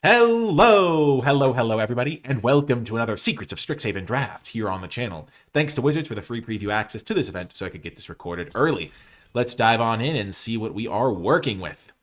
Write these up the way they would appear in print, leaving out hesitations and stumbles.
Hello, everybody, and welcome to another Secrets of Strixhaven Draft here on the channel. Thanks to Wizards for the free preview access to this event so I could get this recorded early. Let's dive on in and see what we are working with.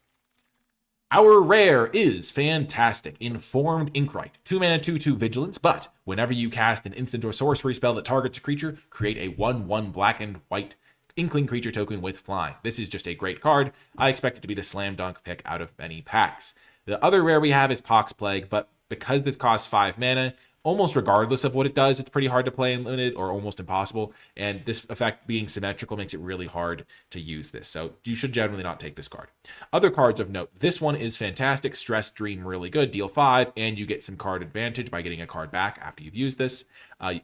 Our rare is fantastic, Informed Inkwright. 2 mana 2/2 Vigilance, but whenever you cast an instant or sorcery spell that targets a creature, create a 1/1 black and white Inkling creature token with flying. This is just a great card. I expect it to be the slam dunk pick out of many packs. The other rare we have is Pox Plague, but because this costs 5 mana, almost regardless of what it does, it's pretty hard to play in limited or almost impossible. And this effect being symmetrical makes it really hard to use this. So you should generally not take this card. Other cards of note. This one is fantastic. Stress Dream, really good. Deal 5, and you get some card advantage by getting a card back after you've used this.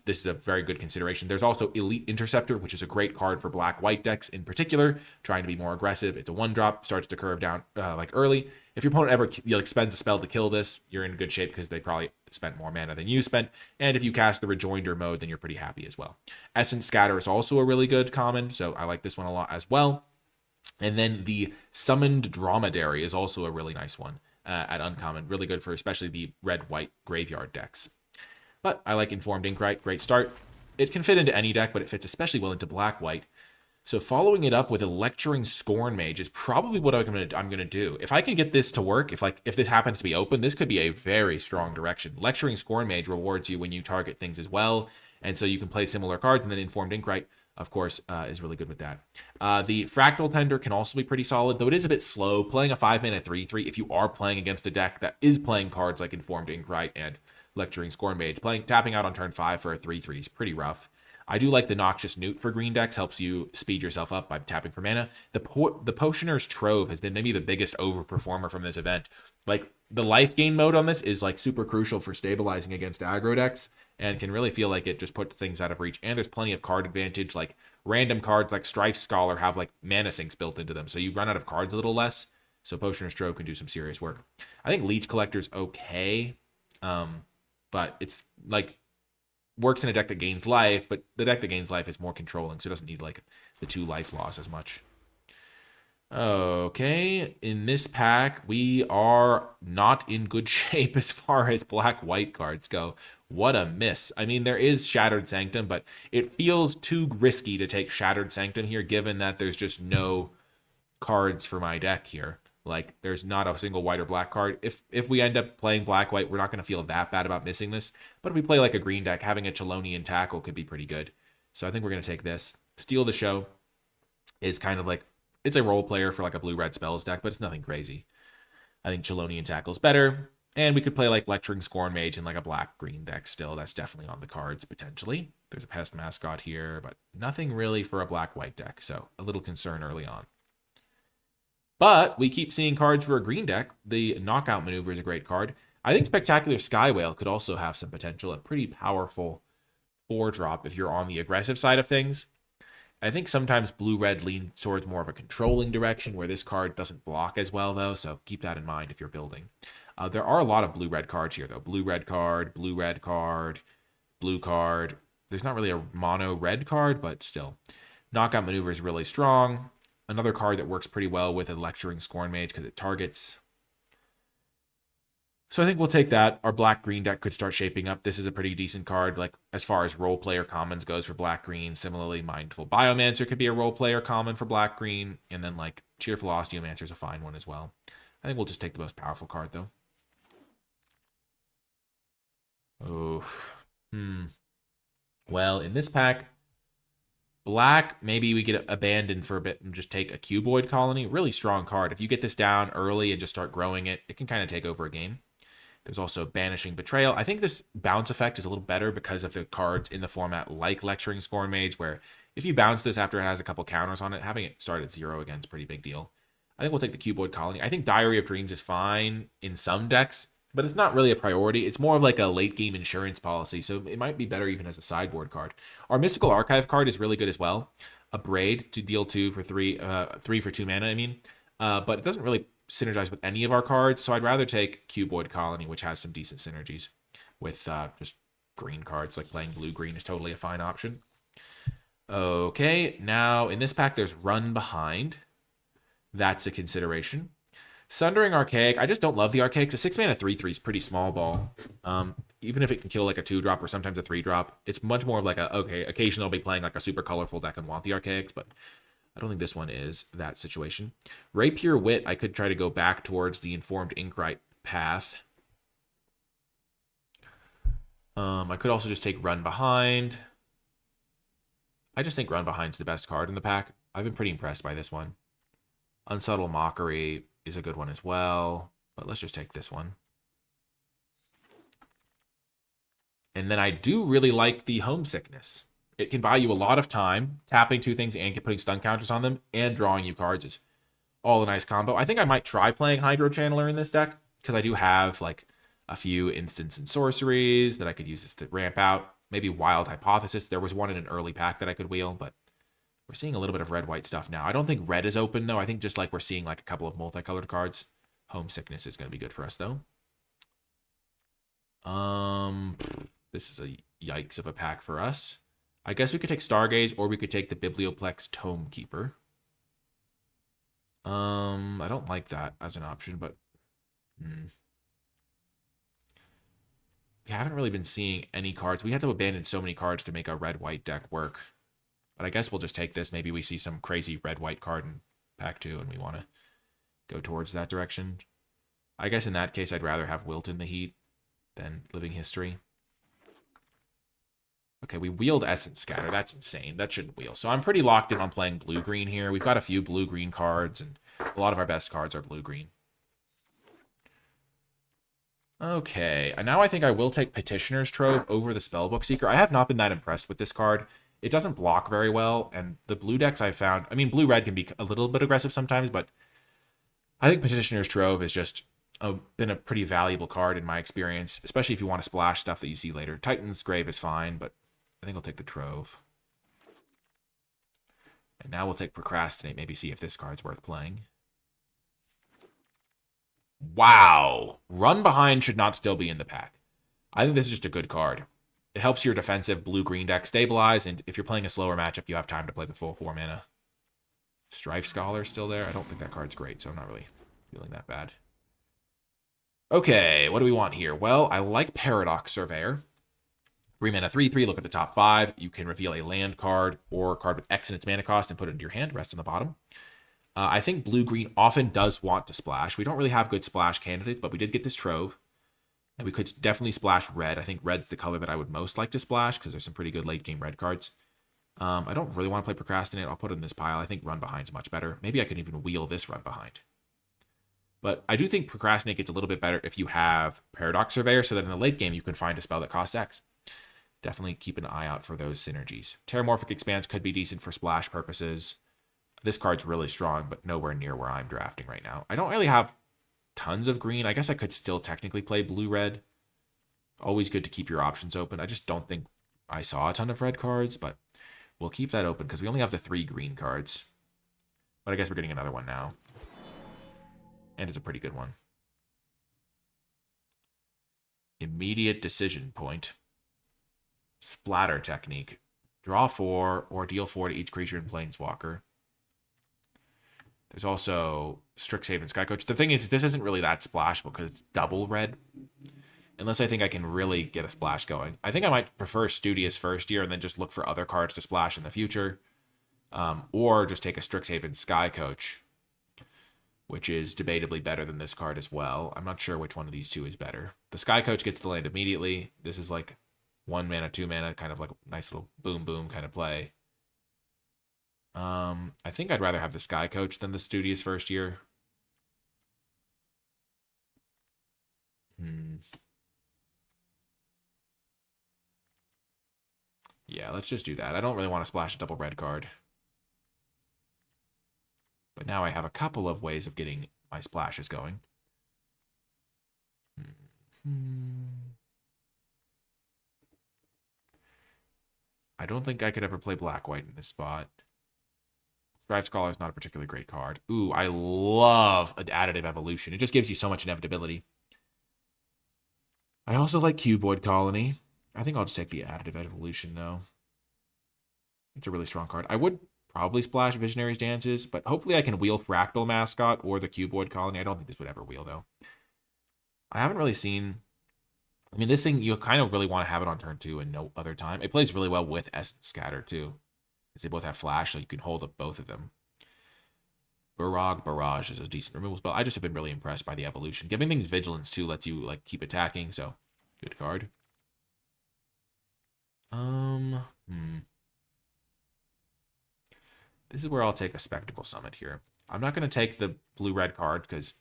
This is a very good consideration. There's also Elite Interceptor, which is a great card for black-white decks in particular, trying to be more aggressive. It's a 1-drop, starts to curve down early. If your opponent ever spends a spell to kill this, you're in good shape because they probably spent more mana than you spent. And if you cast the Rejoinder mode, then you're pretty happy as well. Essence Scatter is also a really good common, so I like this one a lot as well. And then the Summoned Dromedary is also a really nice one at uncommon. Really good for especially the red-white graveyard decks. But I like Informed Inkwright, great start. It can fit into any deck, but it fits especially well into black-white. So following it up with a Lecturing Scorn Mage is probably what I'm gonna do. If I can get this to work, if this happens to be open, this could be a very strong direction. Lecturing Scorn Mage rewards you when you target things as well, and so you can play similar cards. And then Informed Inkwright, of course, is really good with that. The Fractal Tender can also be pretty solid, though it is a bit slow. Playing a 5-mana 3/3, if you are playing against a deck that is playing cards like Informed Inkwright and Lecturing Scorn Mage, tapping out on turn 5 for a 3/3 is pretty rough. I do like the Noxious Newt for green decks, helps you speed yourself up by tapping for mana. The Potioner's Trove has been maybe the biggest overperformer from this event. Like, the life gain mode on this is like super crucial for stabilizing against aggro decks, and can really feel like it just puts things out of reach. And there's plenty of card advantage, like random cards like Strife Scholar have like mana sinks built into them, so you run out of cards a little less. So Potioner's Trove can do some serious work. I think Leech Collector's okay, but it's like works in a deck that gains life, but the deck that gains life is more controlling, so it doesn't need like the 2 life loss as much. Okay, in this pack, we are not in good shape as far as black-white cards go. What a miss. I mean, there is Shattered Sanctum, but it feels too risky to take Shattered Sanctum here, given that there's just no cards for my deck here. Like, there's not a single white or black card. If we end up playing black-white, we're not going to feel that bad about missing this. But if we play like a green deck, having a Chelonian Tackle could be pretty good. So I think we're going to take this. Steal the Show is kind of like, it's a role player for like a blue-red spells deck, but it's nothing crazy. I think Chelonian Tackle is better. And we could play like Lecturing Scorn Mage in like a black-green deck still. That's definitely on the cards, potentially. There's a Pest Mascot here, but nothing really for a black-white deck. So a little concern early on. But we keep seeing cards for a green deck. The Knockout Maneuver is a great card. I think Spectacular Skywhale could also have some potential. A pretty powerful 4-drop if you're on the aggressive side of things. I think sometimes blue-red leans towards more of a controlling direction, where this card doesn't block as well, though, so keep that in mind if you're building. There are a lot of blue-red cards here, though. Blue-red card, blue-red card, blue card. There's not really a mono-red card, but still. Knockout Maneuver is really strong. Another card that works pretty well with a Lecturing Scorn Mage because it targets. So I think we'll take that. Our black-green deck could start shaping up. This is a pretty decent card, like as far as role player commons goes for black-green. Similarly, Mindful Biomancer could be a role player common for black-green. And then like Cheerful Osteomancer is a fine one as well. I think we'll just take the most powerful card though. Oh, Well, in this pack, black, maybe we get abandoned for a bit and just take a Cuboid Colony. Really strong card. If you get this down early and just start growing it, it can kind of take over a game. There's also Banishing Betrayal. I think this bounce effect is a little better because of the cards in the format like Lecturing Scorn Mage, where if you bounce this after it has a couple counters on it, having it start at 0 again is a pretty big deal. I think we'll take the Cuboid Colony. I think Diary of Dreams is fine in some decks, but it's not really a priority. It's more of like a late game insurance policy, so it might be better even as a sideboard card. Our Mystical Archive card is really good as well. A Braid to deal 2 for 3, 3 for 2 mana, I mean. But it doesn't really synergize with any of our cards, so I'd rather take Cuboid Colony, which has some decent synergies with just green cards. Like playing blue-green is totally a fine option. Okay, now in this pack there's Run Behind. That's a consideration. Sundering Archaic. I just don't love the Archaics. A 6-mana 3/3 is pretty small ball. Even if it can kill like a 2-drop or sometimes a 3-drop, it's much more of like a, okay, occasionally I'll be playing like a super colorful deck and want the Archaics, but I don't think this one is that situation. Rapier Wit, I could try to go back towards the Informed Inkwright path. I could also just take Run Behind. I just think Run Behind's the best card in the pack. I've been pretty impressed by this one. Unsubtle Mockery is a good one as well, but let's just take this one. And then I do really like the Homesickness. It can buy you a lot of time, tapping 2 things and putting stun counters on them, and drawing you cards is all a nice combo. I think I might try playing Hydro Channeler in this deck, because I do have like a few instants and sorceries that I could use this to ramp out. Maybe Wild Hypothesis. There was one in an early pack that I could wheel, but we're seeing a little bit of red-white stuff now. I don't think red is open, though. I think just like we're seeing like a couple of multicolored cards. Homesickness is going to be good for us, though. This is a yikes of a pack for us. I guess we could take Stargaze, or we could take the Biblioplex Tomekeeper. I don't like that as an option, but we haven't really been seeing any cards. We have to abandon so many cards to make a red-white deck work. But I guess we'll just take this. Maybe we see some crazy red-white card in pack 2, and we want to go towards that direction. I guess in that case, I'd rather have Wilt in the Heat than Living History. Okay, we wheeled Essence Scatter. That's insane. That shouldn't wheel. So I'm pretty locked in on playing blue-green here. We've got a few blue-green cards, and a lot of our best cards are blue-green. Okay, and now I think I will take Petitioner's Trove over the Spellbook Seeker. I have not been that impressed with this card. It doesn't block very well, and the blue decks I've found... I mean, blue-red can be a little bit aggressive sometimes, but I think Petitioner's Trove is just been a pretty valuable card in my experience, especially if you want to splash stuff that you see later. Titan's Grave is fine, but I think I'll take the Trove. And now we'll take Procrastinate, maybe see if this card's worth playing. Wow! Run Behind should not still be in the pack. I think this is just a good card. It helps your defensive blue-green deck stabilize, and if you're playing a slower matchup, you have time to play the full 4 mana. Strife Scholar still there. I don't think that card's great, so I'm not really feeling that bad. Okay, what do we want here? Well, I like Paradox Surveyor. 3 mana, 3/3, look at the top 5. You can reveal a land card or a card with X in its mana cost and put it into your hand, rest on the bottom. I think blue-green often does want to splash. We don't really have good splash candidates, but we did get this Trove. And we could definitely splash red. I think red's the color that I would most like to splash because there's some pretty good late-game red cards. I don't really want to play Procrastinate. I'll put it in this pile. I think Run Behind's much better. Maybe I could even wheel this Run Behind. But I do think Procrastinate gets a little bit better if you have Paradox Surveyor, so that in the late game you can find a spell that costs X. Definitely keep an eye out for those synergies. Terramorphic Expanse could be decent for splash purposes. This card's really strong, but nowhere near where I'm drafting right now. I don't really have tons of green. I guess I could still technically play blue-red. Always good to keep your options open. I just don't think I saw a ton of red cards, but we'll keep that open because we only have the 3 green cards. But I guess we're getting another one now. And it's a pretty good one. Immediate Decision Point. Splatter Technique. Draw 4 or deal 4 to each creature in Planeswalker. There's also Strixhaven Skycoach. The thing is, this isn't really that splashable because it's double red. Unless I think I can really get a splash going. I think I might prefer Studious First Year and then just look for other cards to splash in the future. Or just take a Strixhaven Skycoach, which is debatably better than this card as well. I'm not sure which one of these two is better. The Skycoach gets the land immediately. This is like 1 mana, 2 mana, kind of like a nice little boom boom kind of play. I think I'd rather have the Skycoach than the Studious First Year. Yeah, let's just do that. I don't really want to splash a double red card. But now I have a couple of ways of getting my splashes going. I don't think I could ever play black-white in this spot. Strife Scholar is not a particularly great card. Ooh, I love an Additive Evolution. It just gives you so much inevitability. I also like Cuboid Colony. I think I'll just take the Additive Evolution, though. It's a really strong card. I would probably splash Visionary's Dances, but hopefully I can wheel Fractal Mascot or the Cuboid Colony. I don't think this would ever wheel, though. I haven't really seen... I mean, this thing, you kind of really want to have it on turn 2 and no other time. It plays really well with Essence Scatter, too, because they both have Flash, so you can hold up both of them. Barrage is a decent removal spell. I just have been really impressed by the evolution. Giving things Vigilance, too, lets you, like, keep attacking, so good card. This is where I'll take a Spectacle Summit here. I'm not going to take the blue-red card, because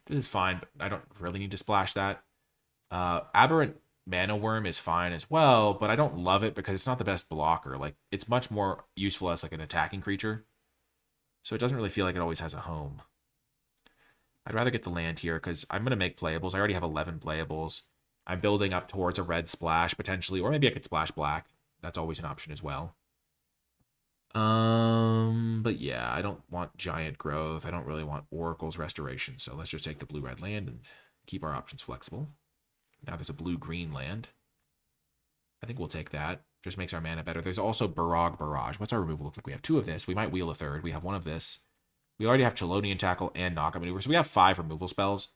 this is fine, but I don't really need to splash that. Aberrant Mana Worm is fine as well, but I don't love it because it's not the best blocker. Like, it's much more useful as, like, an attacking creature. So it doesn't really feel like it always has a home. I'd rather get the land here because I'm going to make playables. I already have 11 playables. I'm building up towards a red splash, potentially. Or maybe I could splash black. That's always an option as well. But yeah, I don't want Giant Growth. I don't really want Oracle's Restoration. So let's just take the blue-red land and keep our options flexible. Now there's a blue-green land. I think we'll take that. Just makes our mana better. There's also Barrage. What's our removal look like? We have 2 of this. We might wheel a 3rd. We have 1 of this. We already have Chelonian Tackle and Knockout Maneuver. So we have 5 removal spells.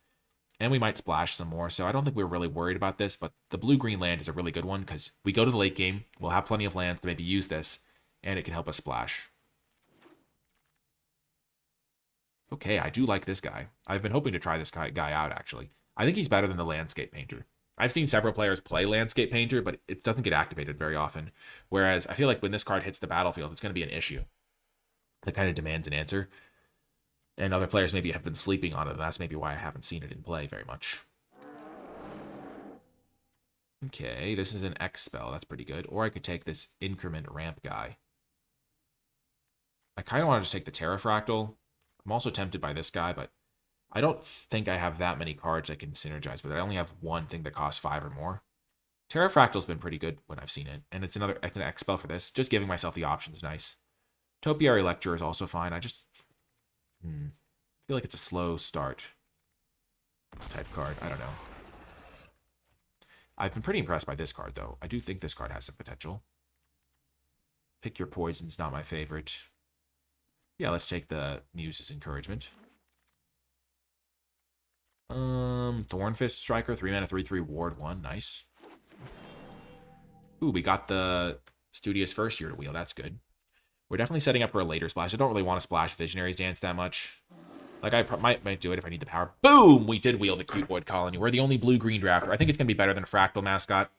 And we might splash some more. So I don't think we're really worried about this. But the blue-green land is a really good one because we go to the late game. We'll have plenty of lands to maybe use this. And it can help us splash. Okay, I do like this guy. I've been hoping to try this guy out, actually. I think he's better than the Landscape Painter. I've seen several players play Landscape Painter, but it doesn't get activated very often. Whereas I feel like when this card hits the battlefield, it's going to be an issue that kind of demands an answer. And other players maybe have been sleeping on it, and that's maybe why I haven't seen it in play very much. Okay, this is an X spell. That's pretty good. Or I could take this Increment Ramp guy. I kind of want to just take the Terrafractal. I'm also tempted by this guy, but I don't think I have that many cards I can synergize with it. I only have 1 thing that costs 5 or more. Terrafractal's been pretty good when I've seen it, and it's an X spell for this. Just giving myself the option is nice. Topiary Lecture is also fine. I just feel like it's a slow start type card. I don't know. I've been pretty impressed by this card, though. I do think this card has some potential. Pick Your Poison's not my favorite. Yeah, let's take the Muse's Encouragement. Thornfist Striker, 3 mana, 3/3, Ward 1. Nice. Ooh, we got the Studious First Year to wheel. That's good. We're definitely setting up for a later splash. I don't really want to splash Visionary's Dance that much. Like, I might do it if I need the power. Boom! We did wheel the Cuboid Colony. We're the only blue-green drafter. I think it's going to be better than a Fractal Mascot.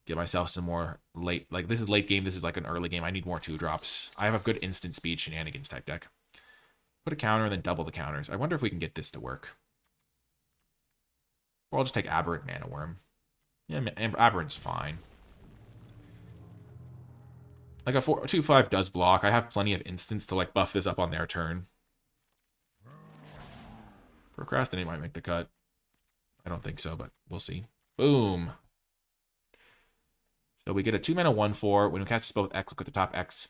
Get myself some more late... Like, this is late game. This is like an early game. I need more 2-drops. I have a good instant speed shenanigans type deck. Put a counter and then double the counters. I wonder if we can get this to work. Or I'll just take Aberrant Mana Worm. Yeah, Aberrant's fine. Like a 2/5 does block. I have plenty of instants to like buff this up on their turn. Procrastinate might make the cut. I don't think so, but we'll see. Boom. So we get a 2 mana 1/4. When we cast a spell with X, look at the top X.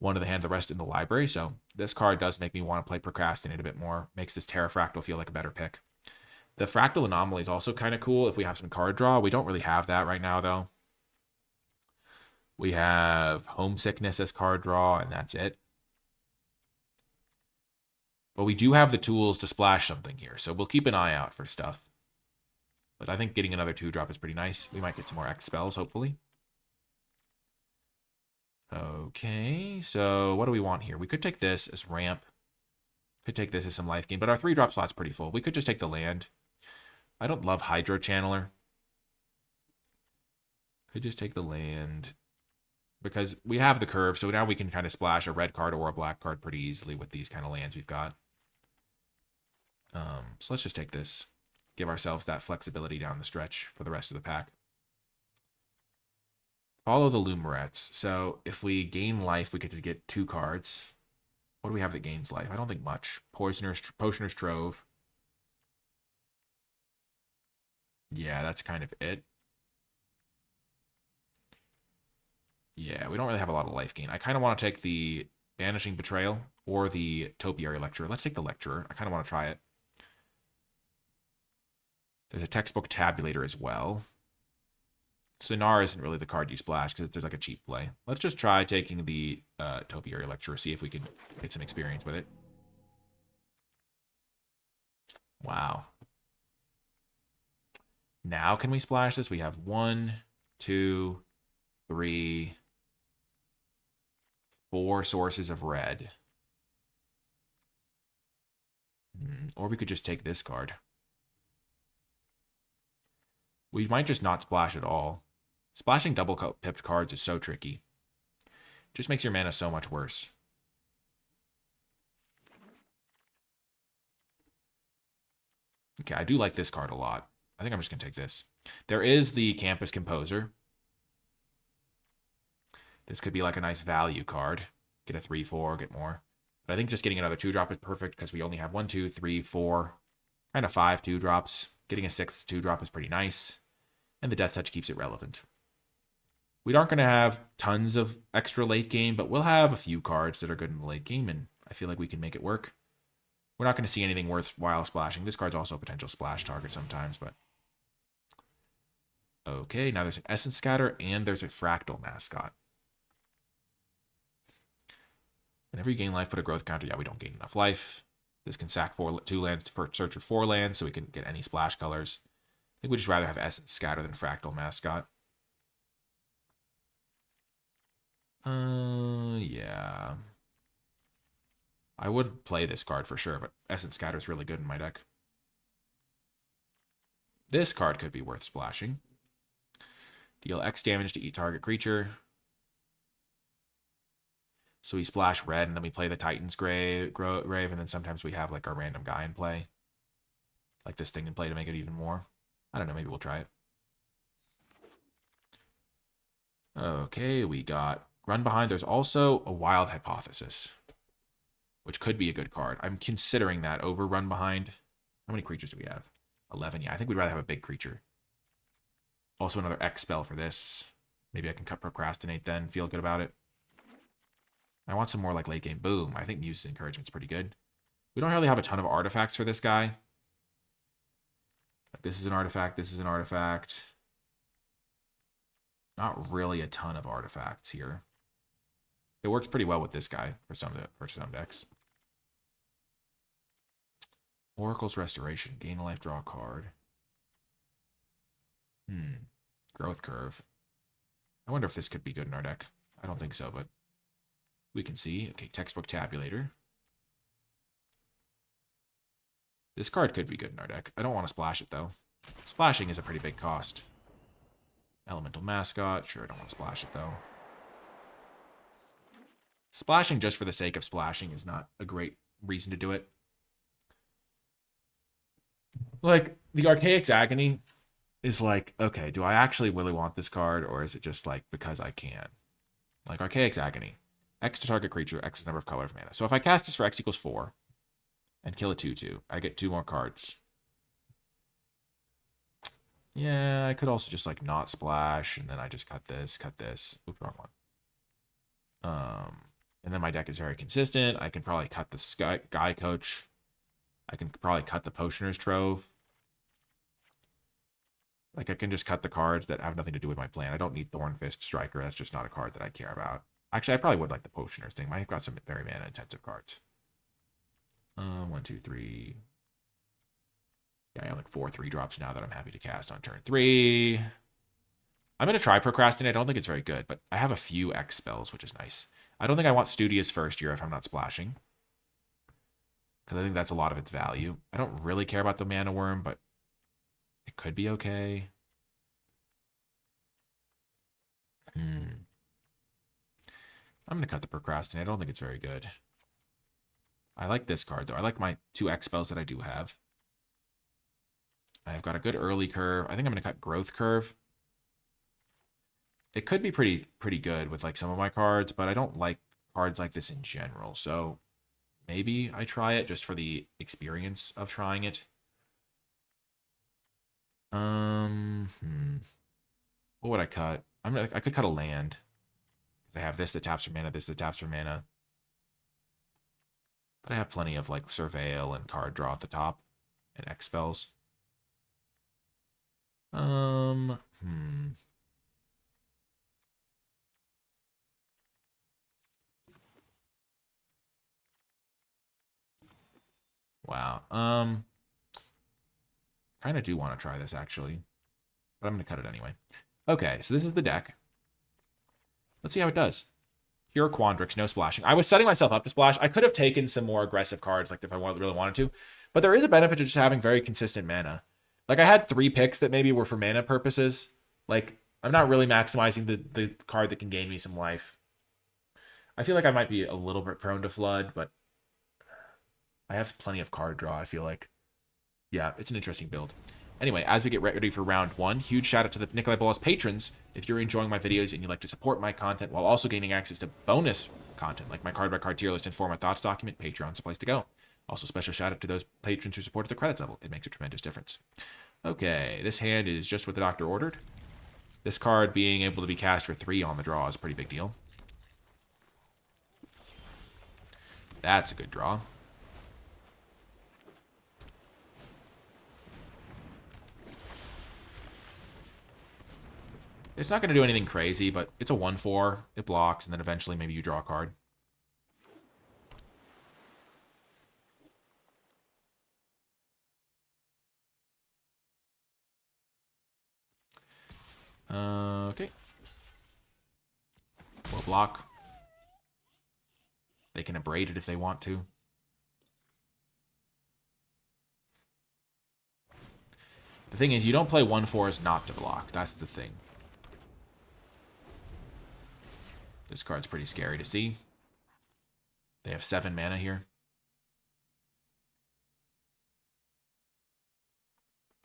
1 to the hand, the rest in the library. So this card does make me want to play Procrastinate a bit more. Makes this Terrafractal feel like a better pick. The Fractal Anomaly is also kind of cool if we have some card draw. We don't really have that right now, though. We have Homesickness as card draw, and that's it. But we do have the tools to splash something here, so we'll keep an eye out for stuff. But I think getting another 2-drop is pretty nice. We might get some more X spells, hopefully. Okay, so what do we want here? We could take this as ramp. Could take this as some life gain, but our 3-drop slot's pretty full. We could just take the land. I don't love Hydro Channeler. Could just take the land. Because we have the curve, so now we can kind of splash a red card or a black card pretty easily with these kind of lands we've got. So let's just take this. Give ourselves that flexibility down the stretch for the rest of the pack. Follow the Lumerets. So if we gain life, we get to get 2 cards. What do we have that gains life? I don't think much. Potioner's Trove. Yeah, that's kind of it. Yeah, we don't really have a lot of life gain. I kind of want to take the Banishing Betrayal or the Topiary Lecturer. Let's take the Lecturer. I kind of want to try it. There's a textbook tabulator as well. Sonar isn't really the card you splash because there's like a cheap play. Let's just try taking the Topiary Lecturer, see if we can get some experience with it. Wow. Now can we splash this? We have 1, 2, 3, 4 sources of red. Or we could just take this card. We might just not splash at all. Splashing double pipped cards is so tricky. Just makes your mana so much worse. Okay, I do like this card a lot. I think I'm just going to take this. There is the Campus Composer. This could be like a nice value card. Get a 3/4, get more. But I think just getting another 2-drop is perfect because we only have 1, 2, 3, 4, kind of 5 2-drops. Getting a 6th 2-drop is pretty nice. And the Death Touch keeps it relevant. We aren't going to have tons of extra late game, but we'll have a few cards that are good in the late game, and I feel like we can make it work. We're not going to see anything worthwhile splashing. This card's also a potential splash target sometimes, but... Okay, now there's an Essence Scatter, and there's a Fractal Mascot. Whenever you gain life, put a growth counter. Yeah, we don't gain enough life. This can sack 2 lands for search for 4 lands, so we can get any splash colors. I think we'd just rather have Essence Scatter than Fractal Mascot. Yeah. I would play this card for sure, but Essence Scatter is really good in my deck. This card could be worth splashing. Deal X damage to each target creature. So we splash red, and then we play the Titan's Grave, and then sometimes we have like our random guy in play. Like this thing in play to make it even more. I don't know, maybe we'll try it. Okay, we got Run Behind. There's also a Wild Hypothesis, which could be a good card. I'm considering that over Run Behind. How many creatures do we have? 11. Yeah, I think we'd rather have a big creature. Also another X spell for this. Maybe I can cut Procrastinate then, feel good about it. I want some more like late game boom. I think Muse's Encouragement's pretty good. We don't really have a ton of artifacts for this guy. This is an artifact, this is an artifact. Not really a ton of artifacts here. It works pretty well with this guy for some decks. Oracle's Restoration. Gain a life, draw a card. Growth Curve. I wonder if this could be good in our deck. I don't think so, but we can see. Okay, Textbook Tabulator. This card could be good in our deck. I don't want to splash it, though. Splashing is a pretty big cost. Elemental Mascot. Sure, I don't want to splash it, though. Splashing just for the sake of splashing is not a great reason to do it. Like, the Archaic's Agony is like, okay, do I actually really want this card, or is it just like, because I can? Like, Archaic's Agony. X to target creature, X is the number of color of mana. So if I cast this for X equals 4, and kill a 2/2, I get 2 more cards. Yeah, I could also just like not splash, and then I just cut this. Oops, wrong one. And then my deck is very consistent. I can probably cut the Sky Coach. I can probably cut the Potioner's Trove. Like, I can just cut the cards that have nothing to do with my plan. I don't need Thornfist Striker. That's just not a card that I care about. Actually, I probably would like the Potioner's thing. I've got some very mana-intensive cards. 1, 2, 3. Yeah, I have like 4 3-drops now that I'm happy to cast on turn 3. I'm going to try Procrastinate. I don't think it's very good, but I have a few X spells, which is nice. I don't think I want Studious First Year if I'm not splashing, because I think that's a lot of its value. I don't really care about the Mana Worm, but it could be okay. I'm going to cut the Procrastinate. I don't think it's very good. I like this card, though. I like my 2 X spells that I do have. I've got a good early curve. I think I'm going to cut Growth Curve. It could be pretty good with like some of my cards, but I don't like cards like this in general. So maybe I try it just for the experience of trying it. What would I cut? I could cut a land. I have this that taps for mana, this that taps for mana. But I have plenty of like Surveil and card draw at the top and X spells. Kind of do want to try this, actually. But I'm going to cut it anyway. Okay, so this is the deck. Let's see how it does. Pure Quandrix, no splashing. I was setting myself up to splash. I could have taken some more aggressive cards, like if I really wanted to. But there is a benefit to just having very consistent mana. Like, I had 3 picks that maybe were for mana purposes. Like, I'm not really maximizing the card that can gain me some life. I feel like I might be a little bit prone to flood, but I have plenty of card draw, I feel like. Yeah, it's an interesting build. Anyway, as we get ready for round 1, huge shout out to the NicolaiBolas patrons. If you're enjoying my videos and you'd like to support my content while also gaining access to bonus content, like my card-by-card tier list and Form of Thoughts document, Patreon's the place to go. Also, special shout out to those patrons who supported the credits level. It makes a tremendous difference. Okay, this hand is just what the doctor ordered. This card being able to be cast for 3 on the draw is a pretty big deal. That's a good draw. It's not going to do anything crazy, but it's a 1/4. It blocks, and then eventually maybe you draw a card. Okay. We'll block. They can abrade it if they want to. The thing is, you don't play 1/4s not to block. That's the thing. This card's pretty scary to see. They have 7 mana here.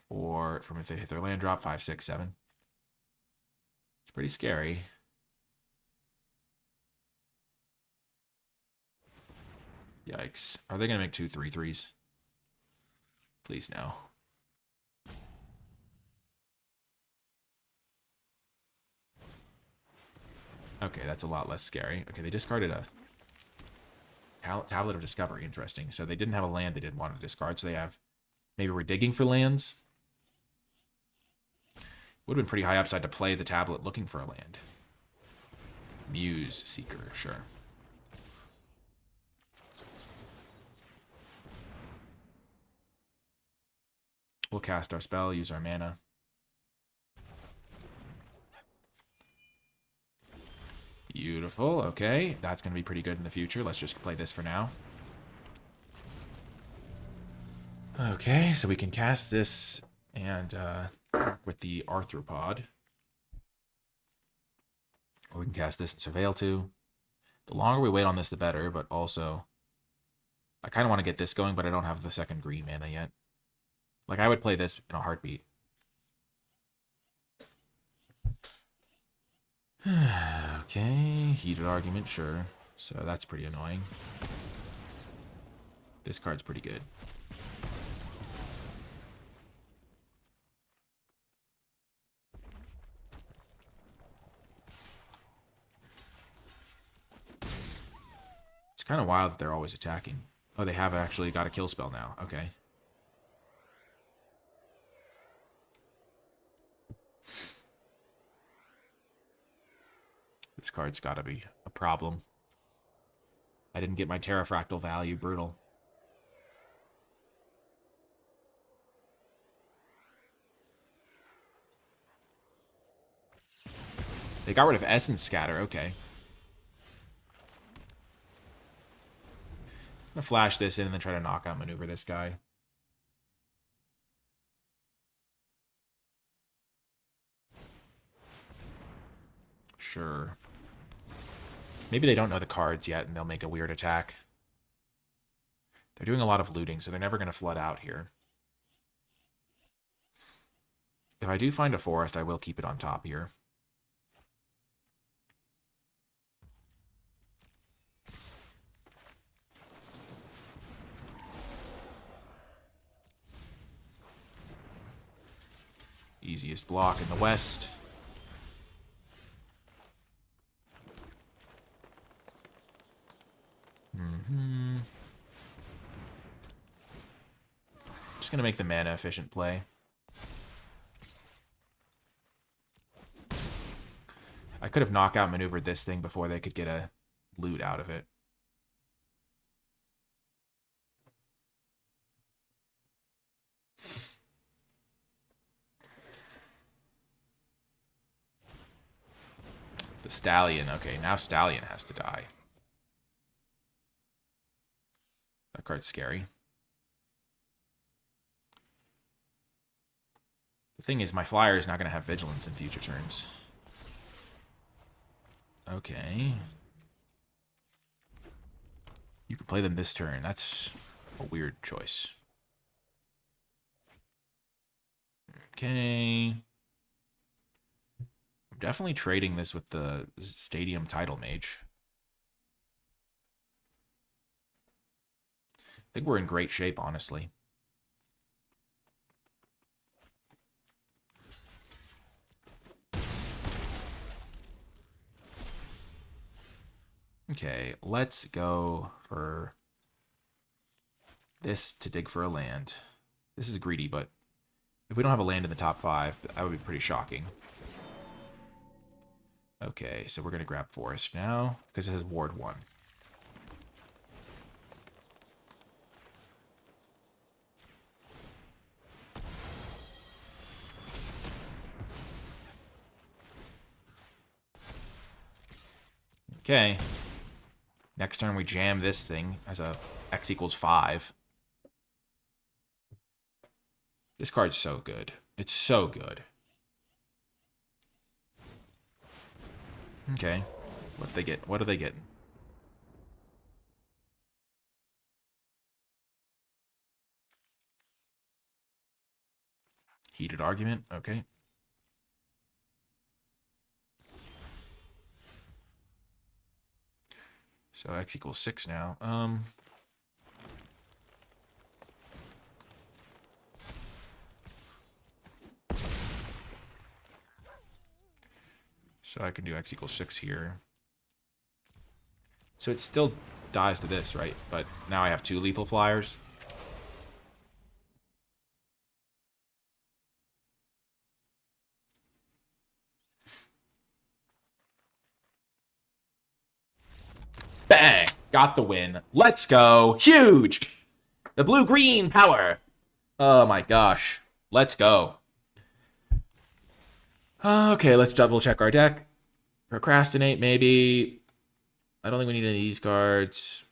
Or from if they hit their land drop, 5, 6, 7. It's pretty scary. Yikes. Are they going to make 2 3/3s? Please no. Okay, that's a lot less scary. Okay, they discarded a Tablet of Discovery. Interesting. So they didn't have a land they didn't want to discard, so they have... Maybe we're digging for lands? Would have been pretty high upside to play the tablet looking for a land. Muse Seeker, sure. We'll cast our spell, use our mana. Beautiful, okay. That's going to be pretty good in the future. Let's just play this for now. Okay, so we can cast this and with the Arthropod. Or we can cast this and Surveil too. The longer we wait on this, the better, but also... I kind of want to get this going, but I don't have the second green mana yet. Like, I would play this in a heartbeat. Okay, heated argument, sure. So that's pretty annoying. This card's pretty good. It's kind of wild that they're always attacking. Oh, they have actually got a kill spell now. Okay. This card's got to be a problem. I didn't get my Terrafractal value. Brutal. They got rid of Essence Scatter. Okay. I'm going to flash this in and then try to knockout maneuver this guy. Sure. Maybe they don't know the cards yet, and they'll make a weird attack. They're doing a lot of looting, so they're never going to flood out here. If I do find a forest, I will keep it on top here. Easiest block in the west. Just gonna make the mana efficient play. I could have knockout maneuvered this thing before they could get a loot out of it. The Stallion. Okay, now Stallion has to die. That card's scary. The thing is, my flyer is not going to have vigilance in future turns. Okay. You can play them this turn. That's a weird choice. Okay. I'm definitely trading this with the Stadium Title Mage. I think we're in great shape, honestly. Okay, let's go for this to dig for a land. This is greedy, but if we don't have a land in the top 5, that would be pretty shocking. Okay, so we're going to grab Forest now, because this is Ward 1. Okay. Next turn we jam this thing as a X equals 5. This card's so good. It's so good. Okay. What they get? What are they getting? Heated argument. Okay. So X equals 6 now. So I can do X equals 6 here. So it still dies to this, right? But now I have 2 lethal flyers. Bang! Got the win. Let's go. Huge! The blue-green power. Oh my gosh. Let's go. Okay, let's double check our deck. Procrastinate, maybe. I don't think we need any of these cards.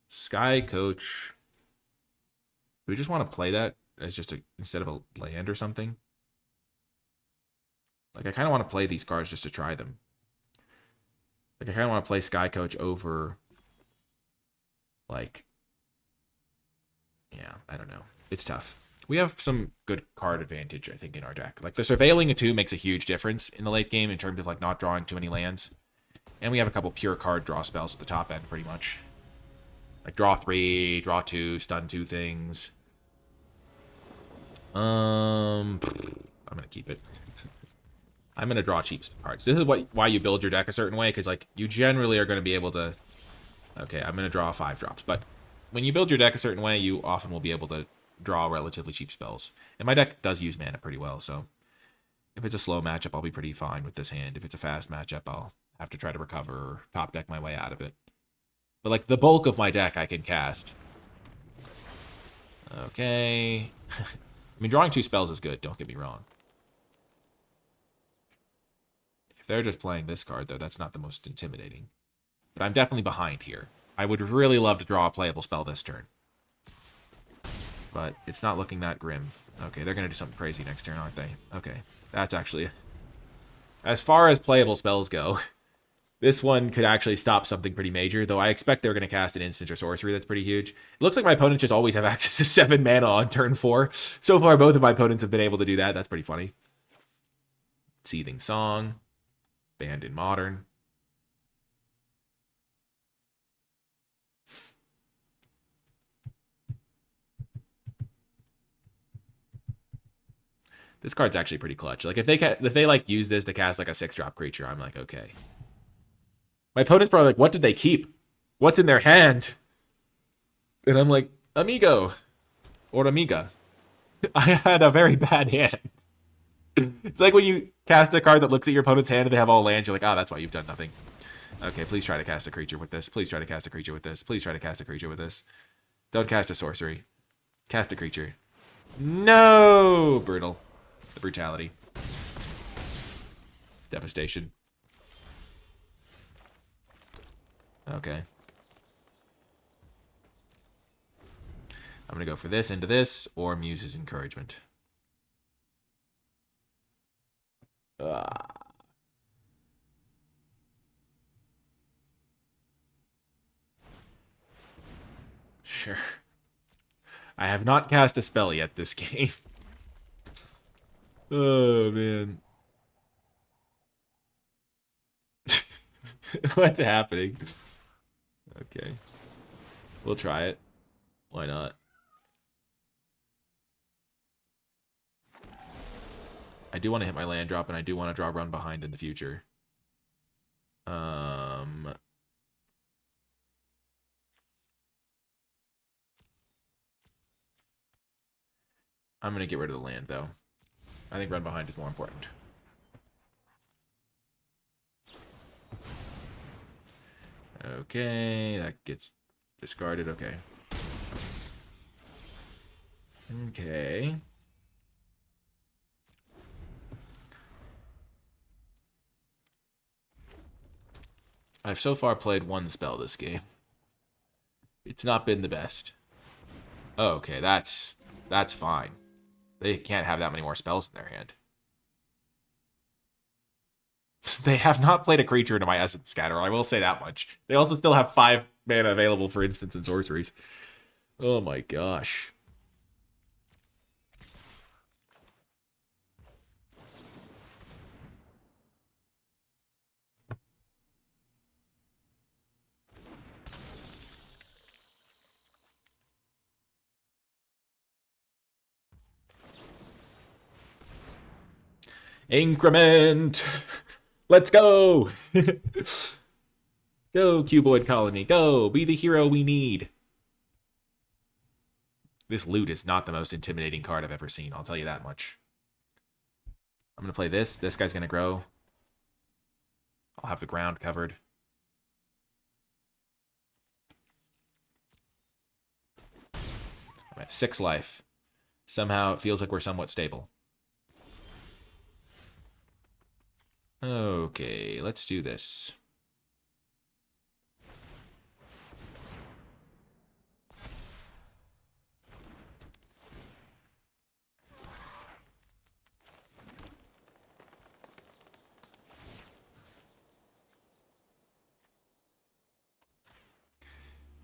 Sky Coach. Do we just want to play that as just instead of a land or something? Like, I kind of want to play these cards just to try them. Like, I kind of want to play Sky Coach over, like, yeah, I don't know. It's tough. We have some good card advantage, I think, in our deck. Like, the Surveilling a 2 makes a huge difference in the late game in terms of, like, not drawing too many lands. And we have a couple pure card draw spells at the top end, pretty much. Like, draw 3, draw 2, stun 2 things. I'm going to keep it. I'm going to draw cheap cards. This is why you build your deck a certain way, because, like, you generally are going to be able to... Okay, I'm going to draw 5 drops, but when you build your deck a certain way, you often will be able to draw relatively cheap spells. And my deck does use mana pretty well, so if it's a slow matchup, I'll be pretty fine with this hand. If it's a fast matchup, I'll have to try to recover or top deck my way out of it. But, like, the bulk of my deck I can cast. Okay. I mean, drawing 2 spells is good, don't get me wrong. If they're just playing this card, though, that's not the most intimidating. But I'm definitely behind here. I would really love to draw a playable spell this turn. But it's not looking that grim. Okay, they're going to do something crazy next turn, aren't they? Okay, that's actually... As far as playable spells go, this one could actually stop something pretty major, though I expect they're going to cast an instant or sorcery that's pretty huge. It looks like my opponents just always have access to 7 mana on turn 4. So far, both of my opponents have been able to do that. That's pretty funny. Seething Song. Banned in Modern. This card's actually pretty clutch. Like, if they like use this to cast like a 6-drop creature, I'm like, okay. My opponent's probably like, what did they keep? What's in their hand? And I'm like, Amigo. Or Amiga. I had a very bad hand. It's like when you cast a card that looks at your opponent's hand and they have all lands, you're like, oh, that's why you've done nothing. Okay, please try to cast a creature with this. Please try to cast a creature with this. Please try to cast a creature with this. Don't cast a sorcery. Cast a creature. No! Brutal. The brutality. Devastation. Okay. I'm going to go for this into this, or Muse's Encouragement. Sure. I have not cast a spell yet this game. Oh, man. What's happening? Okay. We'll try it. Why not? I do want to hit my land drop, and I do want to draw Run Behind in the future. I'm going to get rid of the land, though. I think Run Behind is more important. Okay, that gets discarded. Okay. Okay. I've so far played one spell this game. It's not been the best. Oh, okay, that's fine. They can't have that many more spells in their hand. They have not played a creature into my Essence Scatter, I will say that much. They also still have 5 mana available for instants and sorceries. Oh my gosh. Increment! Let's go! Go, Cuboid Colony. Go! Be the hero we need. This loot is not the most intimidating card I've ever seen. I'll tell you that much. I'm going to play this. This guy's going to grow. I'll have the ground covered. I'm at 6 life. Somehow it feels like we're somewhat stable. Okay, let's do this.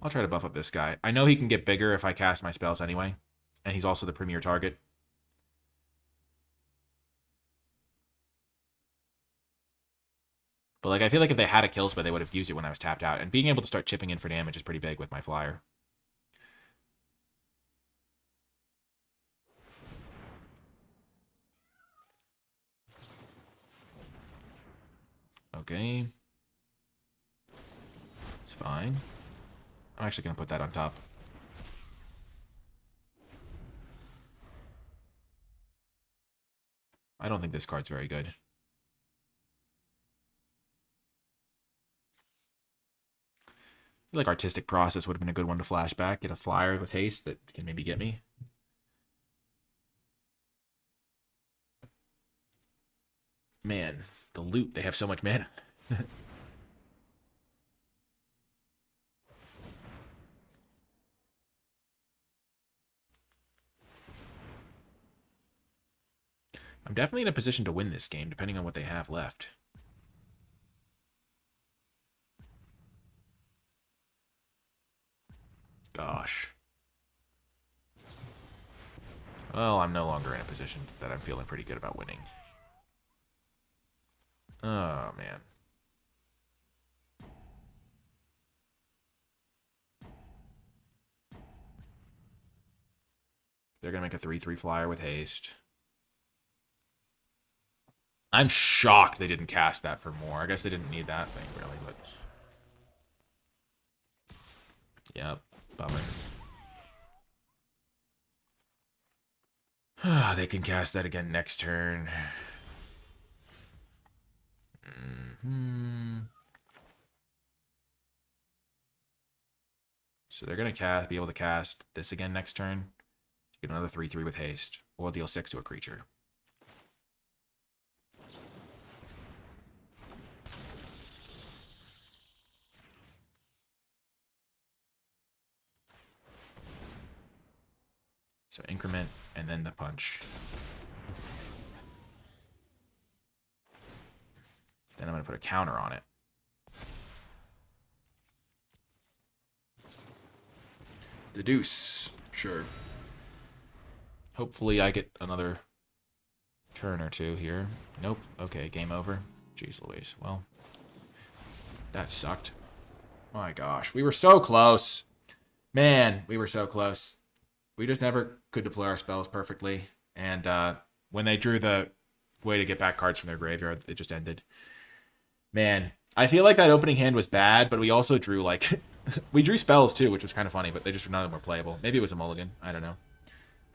I'll try to buff up this guy. I know he can get bigger if I cast my spells anyway. And he's also the premier target. But like, I feel like if they had a kill spell, they would have used it when I was tapped out. And being able to start chipping in for damage is pretty big with my flyer. Okay. It's fine. I'm actually going to put that on top. I don't think this card's very good. I feel like Artistic Process would have been a good one to flash back. Get a flyer with haste that can maybe get me. Man, the loot. They have so much mana. I'm definitely in a position to win this game, depending on what they have left. Gosh. Well, I'm no longer in a position that I'm feeling pretty good about winning. Oh, man. They're going to make a 3/3 flyer with haste. I'm shocked they didn't cast that for more. I guess they didn't need that thing, really, but... Yep, bummer. They can cast that again next turn. So they're going to be able to cast this again next turn. Get another 3/3 with haste. Or deal 6 to a creature. So increment and then the punch. Then I'm going to put a counter on it. The deuce. Sure. Hopefully I get another turn or two here. Nope. Okay, game over. Jeez Louise. Well, that sucked. My gosh. We were so close. Man, we were so close. We just never could deploy our spells perfectly. And when they drew the way to get back cards from their graveyard, it just ended. Man, I feel like that opening hand was bad, but we also drew, like... we drew spells, too, which was kind of funny, but they just none of them were playable. Maybe it was a mulligan. I don't know.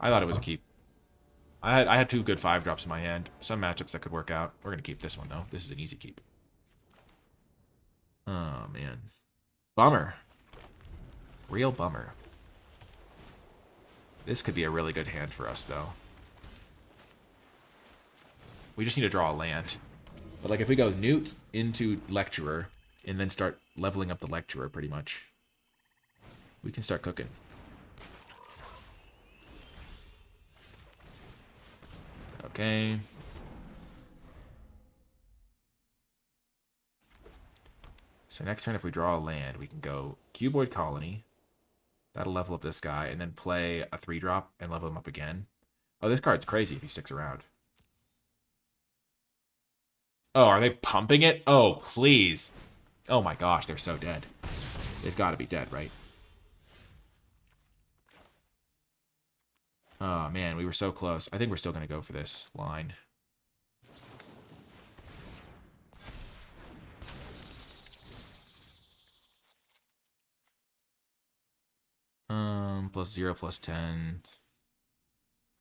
I thought it was a keep. I had 2 good 5-drops in my hand. Some matchups that could work out. We're going to keep this one, though. This is an easy keep. Oh, man. Bummer. Real bummer. This could be a really good hand for us, though. We just need to draw a land. But, like, if we go Newt into Lecturer and then start leveling up the Lecturer pretty much, we can start cooking. Okay. So next turn, if we draw a land, we can go Cuboid Colony. That'll level up this guy, and then play a 3-drop and level him up again. Oh, this card's crazy if he sticks around. Oh, are they pumping it? Oh, please. Oh my gosh, they're so dead. They've got to be dead, right? Oh man, we were so close. I think we're still going to go for this line. +0, +10.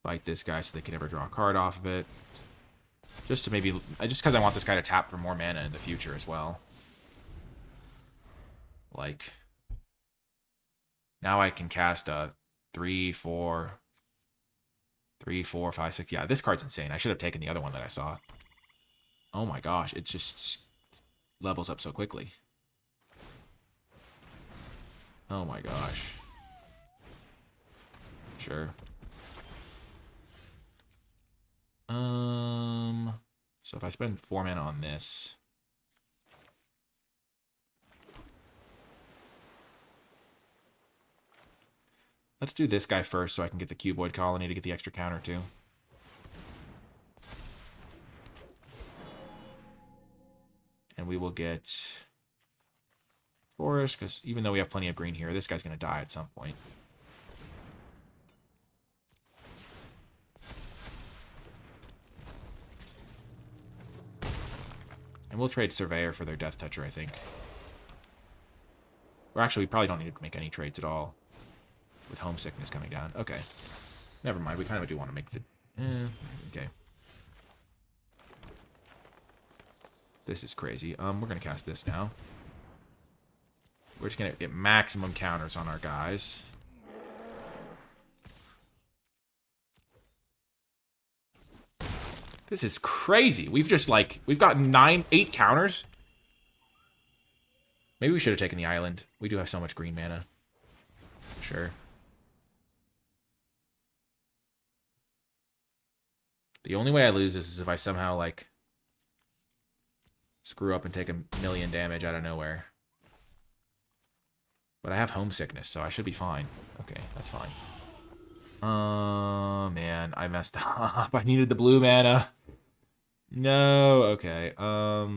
Fight this guy so they can never draw a card off of it. Just to maybe... just because I want this guy to tap for more mana in the future as well. Like... now I can cast a 3, 4... 3, 4, 5, 6... yeah, this card's insane. I should have taken the other one that I saw. Oh my gosh, it just levels up so quickly. Oh my gosh. Sure. So if I spend 4 mana on this... let's do this guy first so I can get the Cuboid Colony to get the extra counter too. And we will get Forest, because even though we have plenty of green here, this guy's going to die at some point. And we'll trade Surveyor for their Death Toucher, I think. Or actually, we probably don't need to make any trades at all. With Homesickness coming down. Okay. Never mind. We kind of do want to make the... okay. This is crazy. We're going to cast this now. We're just going to get maximum counters on our guys. This is crazy. We've just, like... we've got 8 counters. Maybe we should have taken the island. We do have so much green mana. Sure. The only way I lose this is if I somehow, like, screw up and take 1,000,000 damage out of nowhere. But I have Homesickness, so I should be fine. Okay, that's fine. Man, I messed up. I needed the blue mana. No, okay. I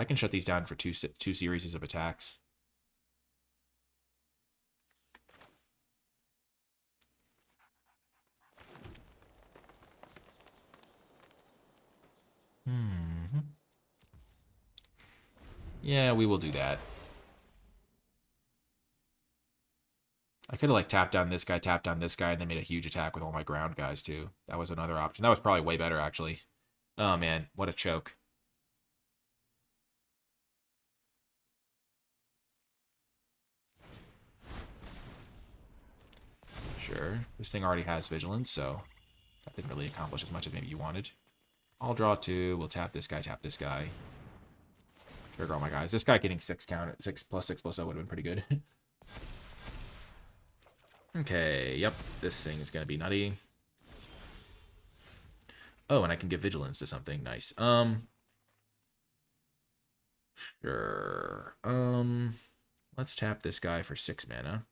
can shut these down for two series of attacks. Yeah, we will do that. I could have, like, tapped down this guy, and then made a huge attack with all my ground guys, too. That was another option. That was probably way better, actually. Oh, man. What a choke. Sure. This thing already has Vigilance, so that didn't really accomplish as much as maybe you wanted. I'll draw 2. We'll tap this guy, tap this guy. Trigger all my guys. This guy getting 6 +6/+0 would have been pretty good. Okay, yep, this thing is going to be nutty. Oh, and I can give vigilance to something. Nice. Sure. Let's tap this guy for 6 mana.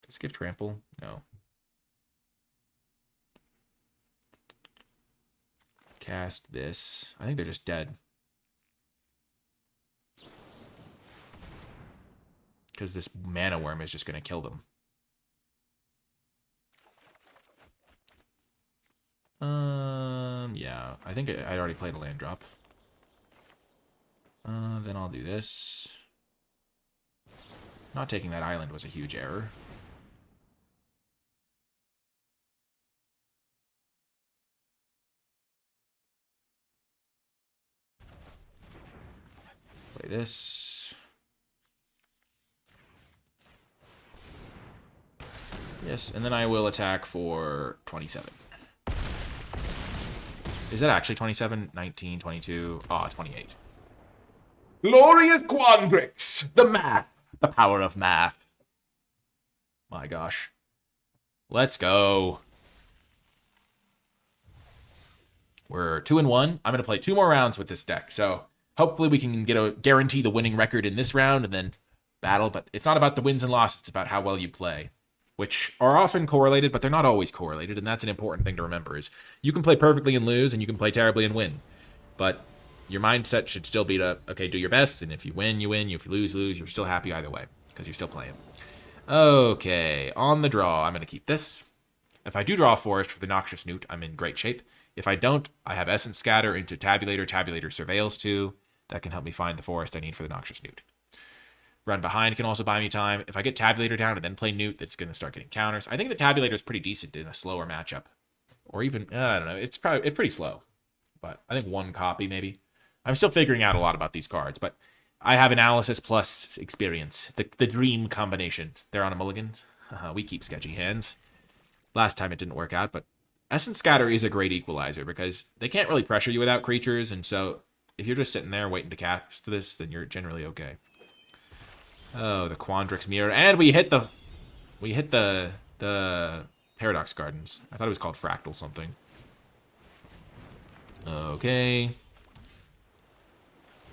Does it give trample? No. Cast this. I think they're just dead. Because this mana worm is just going to kill them. Yeah, I think I already played a land drop. Then I'll do this. Not taking that island was a huge error. Play this. Yes, and then I will attack for 27. Is that actually 27? 19, 22, 28. Glorious Quandrix! The math! The power of math. My gosh. Let's go. We're 2-1. I'm going to play 2 more rounds with this deck, so hopefully we can guarantee the winning record in this round and then battle, but it's not about the wins and losses, it's about how well you play, which are often correlated, but they're not always correlated, and that's an important thing to remember, is you can play perfectly and lose, and you can play terribly and win, but your mindset should still be to, okay, do your best, and if you win, you win, if you lose, lose, you're still happy either way, because you're still playing. Okay, on the draw, I'm going to keep this. If I do draw a forest for the Noxious Newt, I'm in great shape. If I don't, I have Essence Scatter into Tabulator. Tabulator Surveils 2. That can help me find the forest I need for the Noxious Newt. Run Behind can also buy me time. If I get Tabulator down and then play Newt, that's going to start getting counters. I think the Tabulator is pretty decent in a slower matchup. Or even, I don't know, it's pretty slow. But I think 1 copy maybe. I'm still figuring out a lot about these cards, but I have Analysis plus Experience. The dream combination. They're on a mulligan. We keep sketchy hands. Last time it didn't work out, but Essence Scatter is a great equalizer because they can't really pressure you without creatures, and so if you're just sitting there waiting to cast this, then you're generally okay. Oh, the Quandrix Mirror, and we hit the Paradox Gardens. I thought it was called Fractal something. Okay.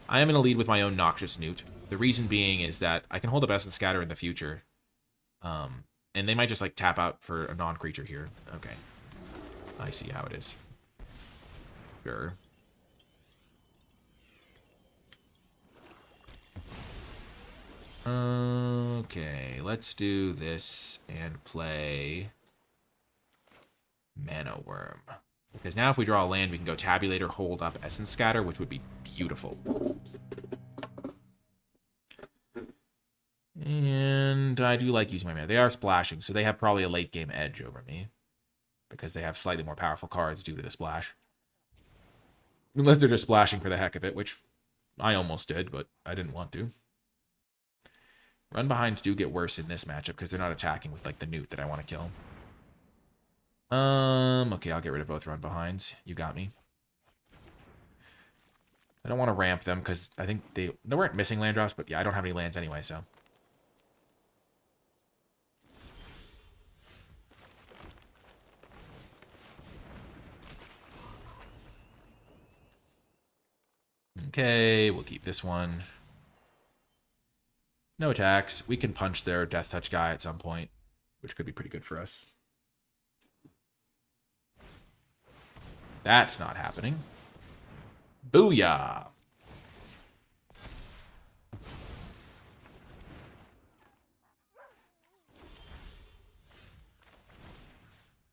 I am in a lead with my own Noxious Newt. The reason being is that I can hold up Essence Scatter in the future. And they might just like tap out for a non-creature here. Okay. I see how it is. Sure. Okay, let's do this and play Mana Worm. Because now if we draw a land, we can go Tabulator, hold up Essence Scatter, which would be beautiful. And I do like using my mana. They are splashing, so they have probably a late game edge over me. Because they have slightly more powerful cards due to the splash. Unless they're just splashing for the heck of it, which I almost did, but I didn't want to. Run Behinds do get worse in this matchup because they're not attacking with like the Newt that I want to kill. Okay, I'll get rid of both Run Behinds. You got me. I don't want to ramp them because I think they weren't missing land drops, but yeah, I don't have any lands anyway, so. Okay, we'll keep this one. No attacks. We can punch their Death Touch guy at some point, which could be pretty good for us. That's not happening. Booyah!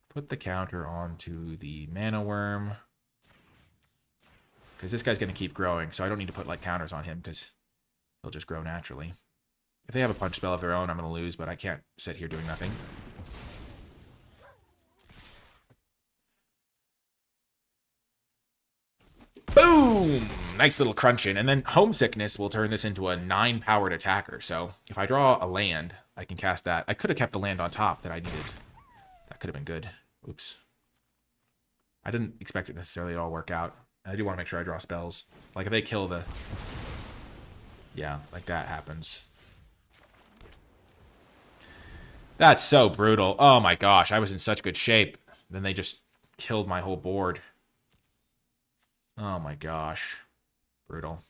Put the counter onto the Mana Worm. Because this guy's going to keep growing, so I don't need to put like counters on him because he'll just grow naturally. If they have a punch spell of their own, I'm going to lose, but I can't sit here doing nothing. Boom! Nice little crunch in. And then Homesickness will turn this into a 9-powered attacker. So if I draw a land, I can cast that. I could have kept the land on top that I needed. That could have been good. Oops. I didn't expect it necessarily to all work out. I do want to make sure I draw spells. Like if they kill the... Yeah, like that happens. That's so brutal. Oh my gosh, I was in such good shape. Then they just killed my whole board. Oh my gosh. Brutal.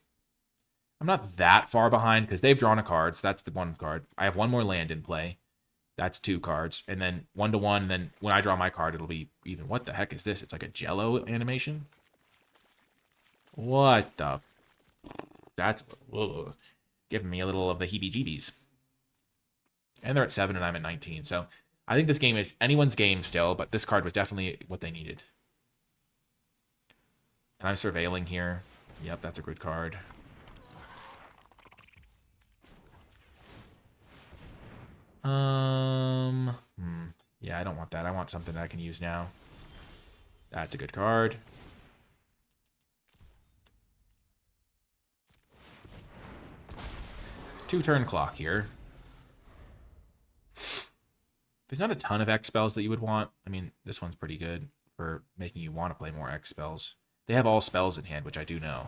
I'm not that far behind because they've drawn a card, so that's the one card. I have one more land in play. That's 2 cards. And then 1-1, and then when I draw my card, it'll be even. What the heck is this? It's like a Jello animation? What the... That's giving me a little of the heebie-jeebies. And they're at 7 and I'm at 19. So I think this game is anyone's game still, but this card was definitely what they needed. And I'm surveilling here. Yep, that's a good card. Yeah, I don't want that. I want something that I can use now. That's a good card. Two-turn clock here. There's not a ton of X spells that you would want. I mean, this one's pretty good for making you want to play more X spells. They have all spells in hand, which I do know.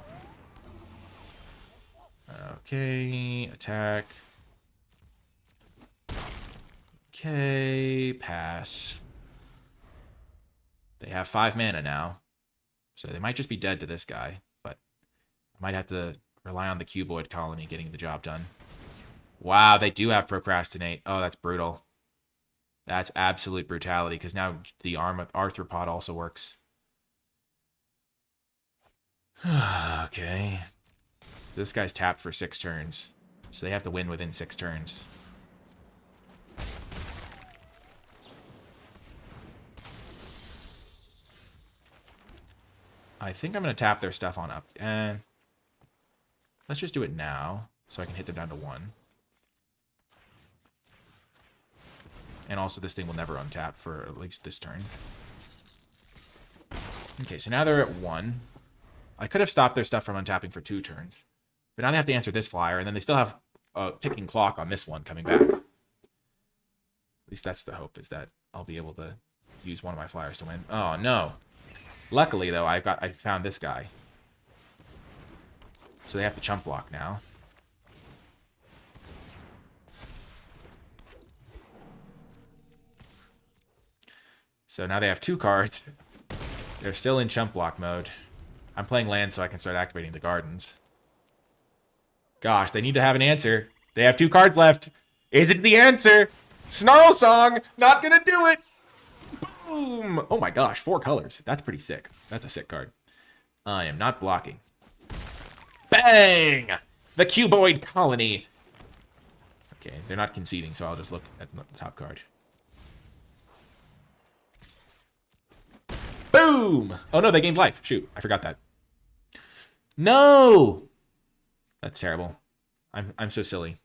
Okay, attack. Okay, pass. They have 5 mana now, so they might just be dead to this guy, but I might have to rely on the cuboid colony getting the job done. Wow, they do have procrastinate. Oh, that's brutal. That's absolute brutality, because now the arthropod also works. Okay. This guy's tapped for 6 turns, so they have to win within 6 turns. I think I'm going to tap their stuff on up. And let's just do it now, so I can hit them down to 1. And also, this thing will never untap for at least this turn. Okay, so now they're at 1. I could have stopped their stuff from untapping for 2 turns. But now they have to answer this flyer, and then they still have a ticking clock on this one coming back. At least that's the hope, is that I'll be able to use one of my flyers to win. Oh, no. Luckily, though, I found this guy. So they have to chump block now. So now they have 2 cards. They're still in chump block mode. I'm playing land so I can start activating the gardens. Gosh, they need to have an answer. They have 2 cards left. Is it the answer? Snarl Song! Not gonna do it! Boom! Oh my gosh, 4 colors. That's pretty sick. That's a sick card. I am not blocking. Bang! The cuboid colony. Okay, they're not conceding, so I'll just look at the top card. Boom! Oh no, they gained life. Shoot, I forgot that. No! That's terrible. I'm so silly.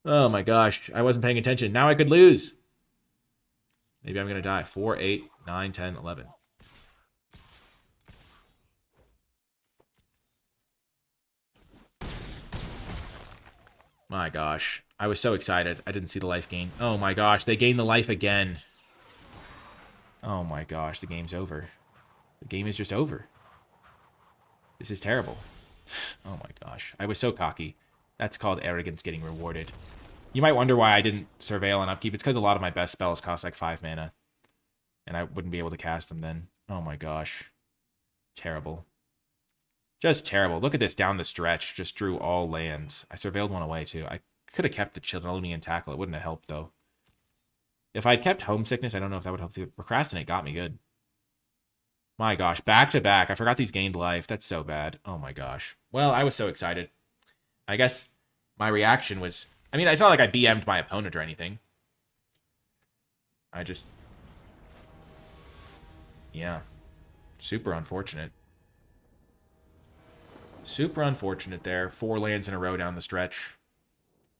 Oh my gosh, I wasn't paying attention. Now I could lose. Maybe I'm going to die. 4, 8, 9, 10, 11. My gosh. I was so excited. I didn't see the life gain. Oh my gosh, they gained the life again. Oh my gosh, the game's over. The game is just over. This is terrible. Oh my gosh. I was so cocky. That's called arrogance getting rewarded. You might wonder why I didn't surveil and upkeep. It's because a lot of my best spells cost like 5 mana. And I wouldn't be able to cast them then. Oh my gosh. Terrible. Just terrible. Look at this down the stretch. Just drew all lands. I surveilled one away too. I could have kept the Chilonian Tackle. It wouldn't have helped though. If I'd kept Homesickness, I don't know if that would help. Procrastinate got me good. My gosh. Back to back. I forgot these gained life. That's so bad. Oh my gosh. Well, I was so excited. I guess my reaction was... I mean, it's not like I BM'd my opponent or anything. I just... Yeah. Super unfortunate. Super unfortunate there. 4 lands in a row down the stretch.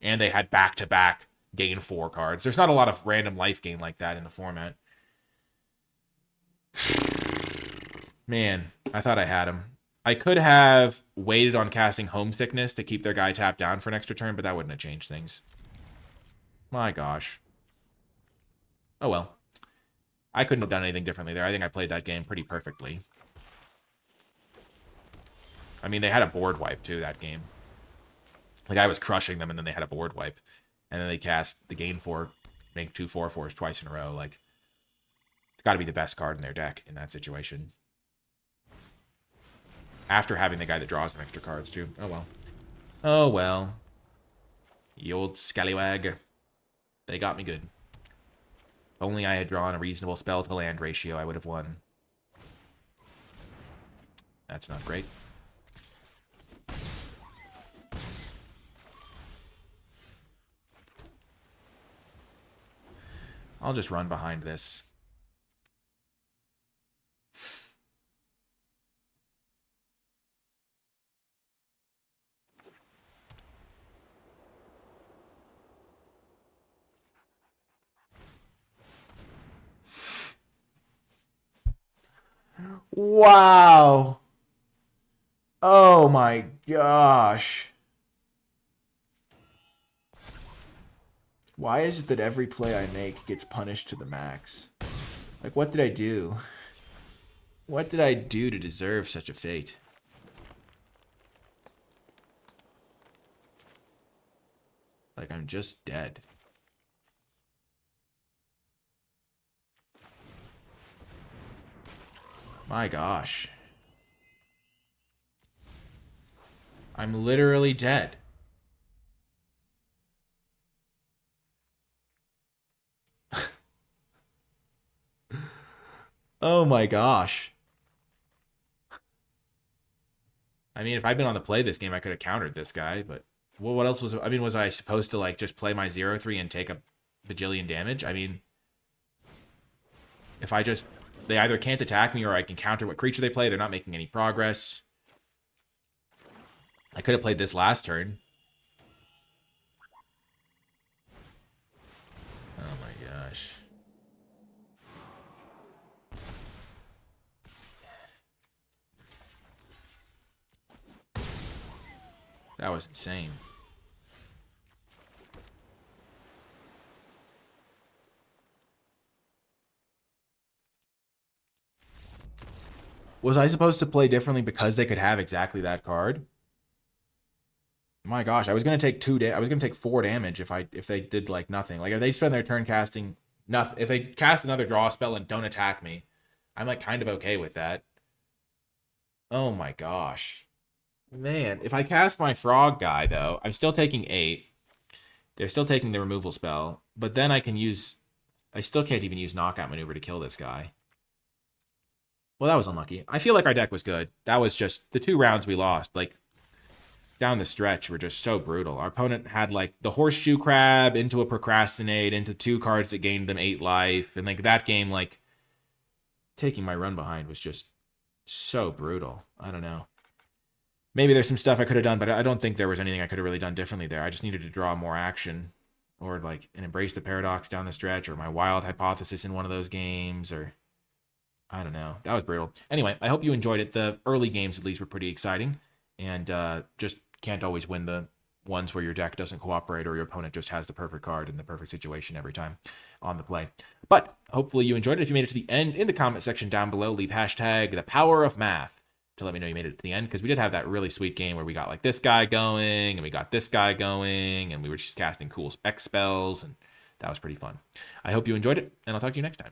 And they had back-to-back gain 4 cards. There's not a lot of random life gain like that in the format. Man, I thought I had him. I could have waited on casting Homesickness to keep their guy tapped down for an extra turn, but that wouldn't have changed things. My gosh. Oh well. I couldn't have done anything differently there. I think I played that game pretty perfectly. I mean, they had a board wipe too, that game. Like, I was crushing them, and then they had a board wipe. And then they cast the gain 4, make 2 4/4s twice in a row. Like, it's got to be the best card in their deck in that situation. After having the guy that draws some extra cards, too. Oh, well. Oh, well. The old scallywag. They got me good. If only I had drawn a reasonable spell to land ratio, I would have won. That's not great. I'll just run behind this. Wow. Oh my gosh. Why is it that every play I make gets punished to the max? Like, what did I do? What did I do to deserve such a fate? Like, I'm just dead. My gosh. I'm literally dead. Oh my gosh. I mean, if I'd been on the play this game, I could have countered this guy, but well, what else was... I mean, was I supposed to, like, just play my 0/3 and take a bajillion damage? I mean, if I just... They either can't attack me or I can counter what creature they play. They're not making any progress. I could have played this last turn. Oh my gosh. That was insane. Was I supposed to play differently because they could have exactly that card? My gosh, I was gonna take 4 damage if they did like nothing. Like if they spend their turn casting nothing, if they cast another draw spell and don't attack me, I'm like kind of okay with that. Oh my gosh. Man, if I cast my frog guy though, I'm still taking 8. They're still taking the removal spell, but then I still can't even use knockout maneuver to kill this guy. Well, that was unlucky. I feel like our deck was good. That was just the 2 rounds we lost. Like, down the stretch were just so brutal. Our opponent had, like, the horseshoe crab into a procrastinate, into 2 cards that gained them 8 life. And, like, that game, like, taking my run behind was just so brutal. I don't know. Maybe there's some stuff I could have done, but I don't think there was anything I could have really done differently there. I just needed to draw more action. Or, like, and embrace the paradox down the stretch, or my wild hypothesis in one of those games, or... I don't know. That was brutal. Anyway, I hope you enjoyed it. The early games, at least, were pretty exciting. And just can't always win the ones where your deck doesn't cooperate or your opponent just has the perfect card in the perfect situation every time on the play. But hopefully you enjoyed it. If you made it to the end, in the comment section down below, leave hashtag the power of math to let me know you made it to the end. Because we did have that really sweet game where we got like this guy going and we got this guy going and we were just casting cool X spells. And that was pretty fun. I hope you enjoyed it, and I'll talk to you next time.